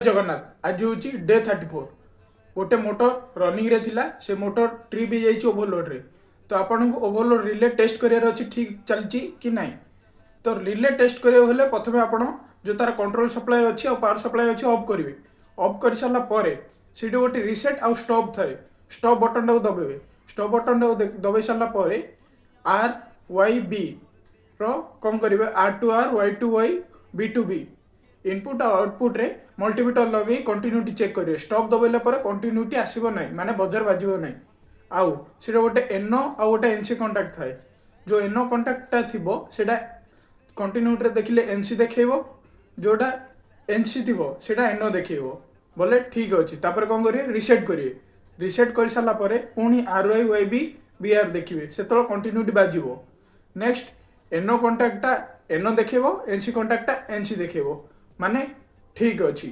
जगन्नाथ आज हूँ डे 34 गोटे मोटर रनिंग रे थिला से मोटर ट्रिप हो जाइए ओभरलोड रे तो आपन को ओभरलोड रिले टेस्ट करार अच्छी ठीक चलती कि नहीं तो रिले टेस्ट करेंगे हेल्ले प्रथम आपड़ जो तार कंट्रोल सप्लाई अच्छी और पावर सप्लाई अच्छी ऑफ करेंगे ऑफ कर सारापर से गोटे रिसेट आउ स्टॉप थाए स्टॉप बटन टाक दबेबे स्टॉप बटन टाक दबे सारापर आर वाई बी कौन करेंगे R two R Y two Y B two B input और आउटपुट रे मल्टीमीटर लगे कंटिन्यूटी चेक करेंगे स्टॉप दबेला कंटिन्यूटी आसब ना माने बजार बाजिब ना आउ से गोटे एनो आ गोटे एनसी कंटाक्ट थाए जो एनो कंटाक्टा थी सेटा कंटिन्यूटी रे देखिले एनसी देखो जोटा एनसी थी सेटा एनो देखो बोले ठीक अच्छे तापर कौन करेंगे रिसेट कर सारापर पुणी R Y Y B B R देखिए से कंटिन्यूटी बाजिब नेक्स्ट एनो कंटाक्टा एनो देखो एनसी कंटाक्टा एनसी देखो माने ठीक अच्छी।